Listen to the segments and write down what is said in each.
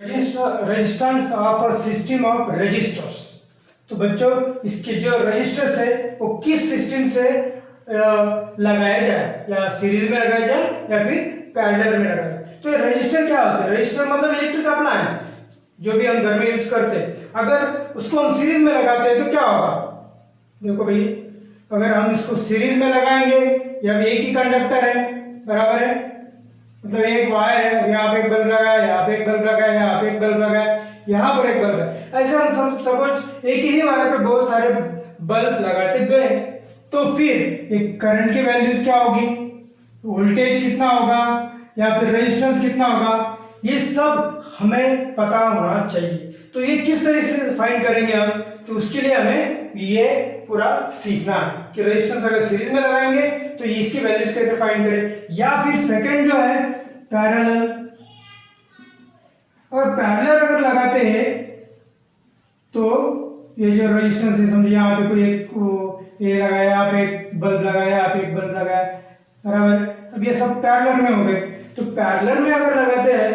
Resistance of a system of registers. तो बच्चों इसके जो रजिस्टर्स है वो किस सिस्टम से लगाया जाए, या सीरीज में लगाया जाए या फिर पैरेलल में लगाया जाए। तो रजिस्टर क्या होता है? रजिस्टर मतलब इलेक्ट्रिक अप्लायंस जो भी हम घर में यूज करते हैं। अगर उसको हम सीरीज में लगाते हैं तो क्या होगा? देखो भाई, अगर हम इसको सीरीज में लगाएंगे, या एक ही कंडक्टर है, बराबर है, मतलब एक वायर है, यहाँ पे एक बल्ब लगा है, यहाँ पे एक बल्ब लगा है, यहाँ पे एक बल्ब लगा है, यहाँ पर एक बल्ब है, ऐसे हम सपोज एक ही वायर पे बहुत सारे बल्ब लगाते गए, तो फिर एक करंट की वैल्यूज क्या होगी, वोल्टेज कितना होगा, या फिर रेजिस्टेंस कितना होगा, ये सब हमें पता होना चाहिए। तो ये किस तरीके से फाइंड करेंगे हम? तो उसके लिए हमें ये पूरा सीखना है कि रेजिस्टेंस अगर सीरीज में लगाएंगे तो इसकी वैल्यूज कैसे फाइंड करें, या फिर सेकंड जो है पैरेलल। और पैरेलल अगर लगाते हैं तो ये जो रेजिस्टेंस है, समझिए यहाँ पे कोई एक ये लगाया, यहाँ पे एक बल्ब लगाया, यहाँ पे एक बल्ब लगाया, बराबर। अब ये सब पैरेलल में हो गए। तो पैरेलल में अगर लगाते हैं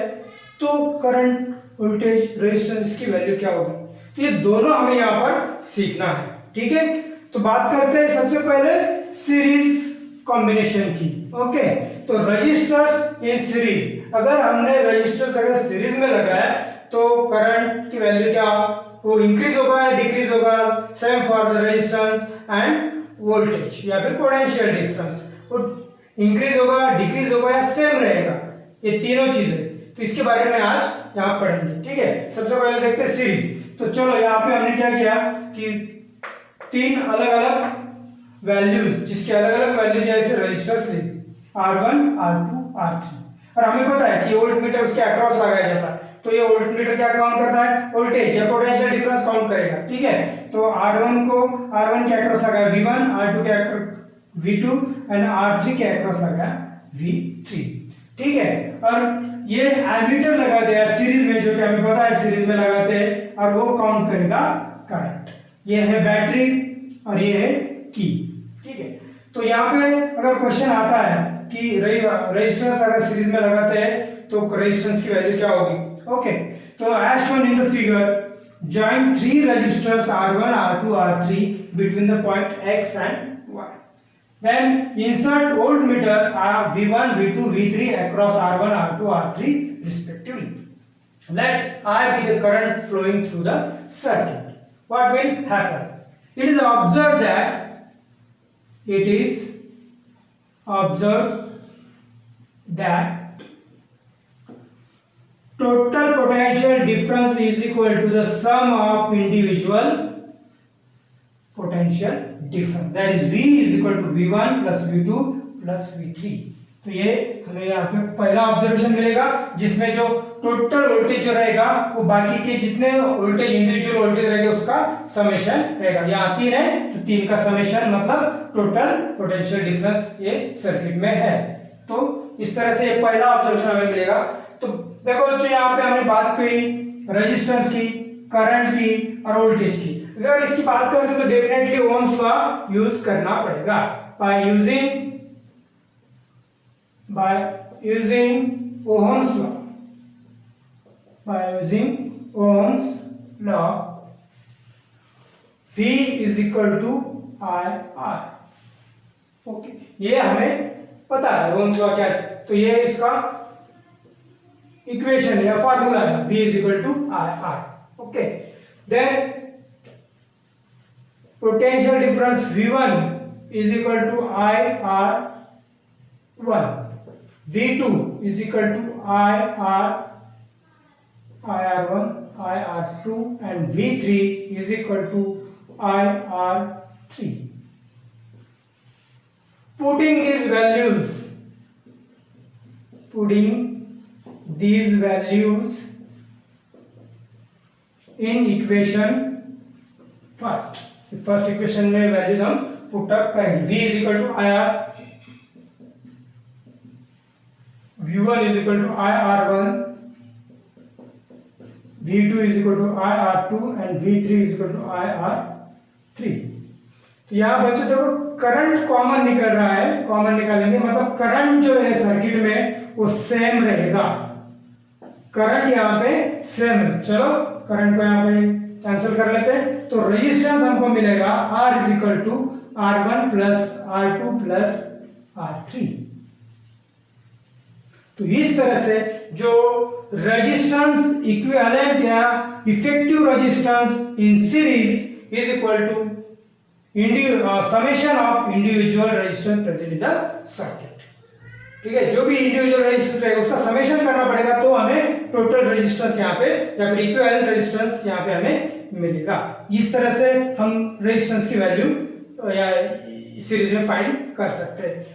तो करंट, वोल्टेज, रेजिस्टेंस की वैल्यू क्या होगी? तो ये दोनों हमें यहाँ पर सीखना है, ठीक है। तो बात करते हैं सबसे पहले सीरीज कॉम्बिनेशन की। ओके, तो रजिस्टर्स इन सीरीज, अगर हमने रजिस्टर्स अगर सीरीज में लगाया तो करंट की वैल्यू क्या, वो इंक्रीज होगा या डिक्रीज होगा? Same for the resistance end voltage या फिर पोटेंशियल डिफरेंस, वो इंक्रीज होगा, डिक्रीज होगा या सेम रहेगा? ये तीनों चीजें, तो इसके बारे में आज यहाँ पढ़ेंगे, ठीक है। सबसे पहले देखते हैं सीरीज। तो चलो यहाँ पे हमने क्या किया कि तीन अलग अलग वैल्यूज, जिसके अलग अलग वैल्यूज ऐसे रजिस्टर्स ली, R1, R2, R3, और हमें पता है कि वोल्ट मीटर उसके अक्रॉस लगाया जाता है। तो ये वोल्ट मीटर क्या काउंट करता है? वोल्टेज या पोटेंशियल डिफरेंस काउंट करेगा, ठीक है। तो R1 के अक्रॉस लगाया V1, R2 के V2 एंड R3 के अक्रॉस लगाया V3, ठीक है। और ये एमीटर लगाते हैं सीरीज में, जो कि हमें पता है सीरीज में लगाते हैं, और वो काउंट करेगा करंट। ये है बैटरी और ये है की, ठीक है। तो यहाँ पे अगर क्वेश्चन आता है कि रेजिस्टेंस अगर सीरीज में लगाते हैं तो रेजिस्टेंस की वैल्यू क्या होगी? ओके, तो as shown in the figure, join 3 resistors R1, R2, R3 between the point X and Y. Then insert voltmeter V1, V2, V3 across R1, R2, R3 respectively. Let I be the current flowing through the circuit. What will happen? It is observed that total potential difference is equal to the sum of individual potential difference, that is V is equal to V1 plus V2 plus V3। तो ये हमें यहाँ पे पहला observation मिलेगा, जिसमें जो total voltage जो रहेगा वो बाकी के जितने वोल्टेज, इंडिविजुअल वोल्टेज रहेगा उसका समेशन रहेगा। यहाँ 3 है तो 3 का समेशन मतलब टोटल पोटेंशियल डिफरेंस ये सर्किट में है। तो इस तरह से ये पहला ऑब्जर्वेशन हमें मिलेगा। तो देखो बच्चों, यहाँ पे हमने बात करी रेजिस्टेंस की, करंट की और वोल्टेज की। अगर इसकी बात करें तो डेफिनेटली ओम्स लॉ यूज करना पड़ेगा। By using ohm's law, V is equal to IR। Okay, ये हमें पता है ओम्स लॉ क्या है। तो ये इसका इक्वेशन या फॉर्मूला है, V is equal to IR। Okay, then potential difference V1 is equal to IR1, V2 is equal to IR1, IR2 and V3 is equal to IR3. Putting these values in equation first equation में values हम put up करेंगे। V is equal to IR, V1 is equal to IR1, V2 is equal to IR2 and V3 is equal to IR3। तो यहाँ बच्चों देखो current common निकल रहा है, कॉमन निकालेंगे मतलब करंट जो है सर्किट में वो सेम रहेगा, करंट यहाँ पे सेम है। चलो करंट को यहाँ पे कैंसिल कर लेते हैं, तो रेजिस्टेंस हमको मिलेगा R is equal to R1 plus R2 plus R3। तो इस तरह से जो रेजिस्टेंस इक्विवेलेंट या effective resistance in series is equal to summation of individual resistance present in the circuit. ठीक है, जो भी इंडिविजुअल रेजिस्टेंस रहेगा उसका समेशन करना पड़ेगा, तो हमें टोटल रेजिस्टेंस यहाँ पे या फिर इक्विवेलेंट रेजिस्टेंस यहाँ पे हमें मिलेगा। इस तरह से हम रेजिस्टेंस की वैल्यू या सीरीज में फाइंड कर सकते हैं।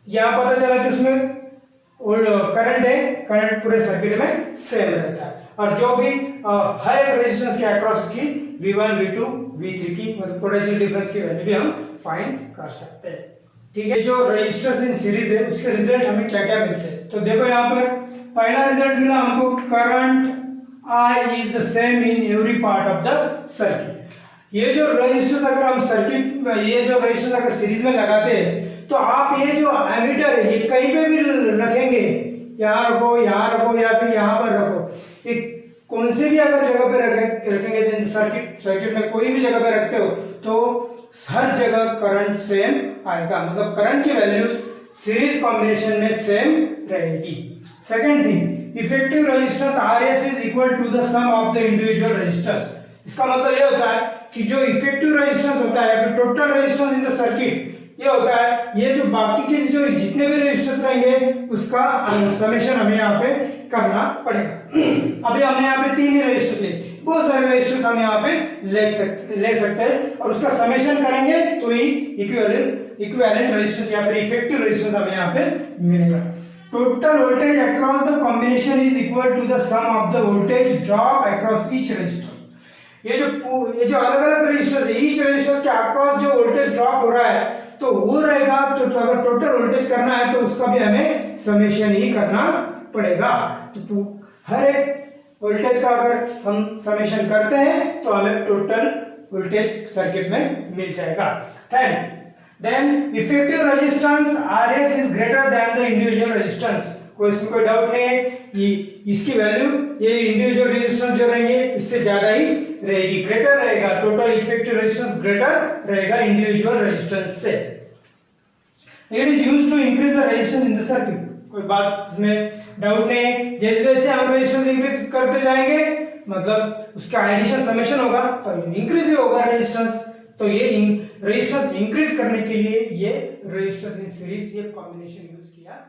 यहाँ पता चला कि उसमें और करंट है, करंट पूरे सर्किट में सेम रहता है, और जो भी हर एक रेजिस्टेंस के अक्रॉस की V1, V2, V3 की मतलब पोटेंशियल डिफरेंस की वैल्यू भी हम फाइंड कर सकते हैं। ठीक है, जो रेजिस्टेंस इन सीरीज है उसके रिजल्ट हमें क्या क्या मिलते हैं, तो देखो यहाँ पर पहला रिजल्ट मिला हमको, current I is the same in every part of the circuit. ये जो रेजिस्टेंस अगर हम सर्किट ये जो रेजिस्टेंस अगर सीरीज में लगाते हैं तो आप ये जो एमीटर है ये कहीं पे भी रखेंगे, यहाँ रखो, यहाँ रखो या फिर यहाँ पर रखो, एक कौन से भी अगर जगह पे रखेंगे जैसे सर्किट में कोई भी जगह पे रखते हो तो हर जगह करंट सेम आएगा, मतलब करंट की वैल्यूज सीरीज कॉम्बिनेशन में सेम रहेगी। Second thing, effective resistance RS is equal to the sum of the individual resistance. इसका मतलब ये होता है कि जो इफेक्टिव रेजिस्टेंस होता है या फिर total resistance in the circuit ये होता है, ये जो बाकी के जो जितने भी रेजिस्टेंस रहेंगे उसका समेशन हमें यहाँ पे करना पड़ेगा। अभी हमने यहाँ पे 3 ही रेजिस्टेंस लिए, बहुत सारे रेजिस्टेंस हम यहाँ पे ले सकते हैं और उसका समेशन करेंगे तो ही इक्विवेलेंट रेजिस्टेंस या फिर इफेक्टिव रेजिस्टेंस हमें यहाँ पे मिलेगा। Total voltage across the combination is equal to the sum of the voltage drop across each resistor. ये जो अलग अलग रेजिस्टेंस है, ईच रेजिस्टेंस के अक्रॉस जो वोल्टेज ड्रॉप हो रहा है तो वो रहेगा, तो अगर टोटल वोल्टेज करना है तो उसका भी हमें समेशन ही करना पड़ेगा। तो हर एक वोल्टेज का अगर हम समेशन करते हैं तो हमें टोटल वोल्टेज सर्किट में मिल जाएगा। Then effective resistance RS is greater than the individual resistance. इसमें कोई डाउट नहीं है कि इसकी वैल्यू ये इंडिविजुअल रेजिस्टेंस जो रहेंगे इससे ज्यादा ही रहेगी, ग्रेटर रहेगा, टोटल इफेक्टिव रेजिस्टेंस ग्रेटर रहेगा इंडिविजुअल रेजिस्टेंस से। It is used to increase the resistance in the circuit. कोई बात इसमें डाउट नहीं है, जैसे जैसे हम रेजिस्टेंस इंक्रीज करते जाएंगे मतलब उसका एडिशन समेशन होगा तो इंक्रीज ही होगा रेजिस्टेंस। तो ये रेजिस्टेंस इंक्रीज करने के लिए ये रेजिस्टेंस इन सीरीज ये कॉम्बिनेशन यूज किया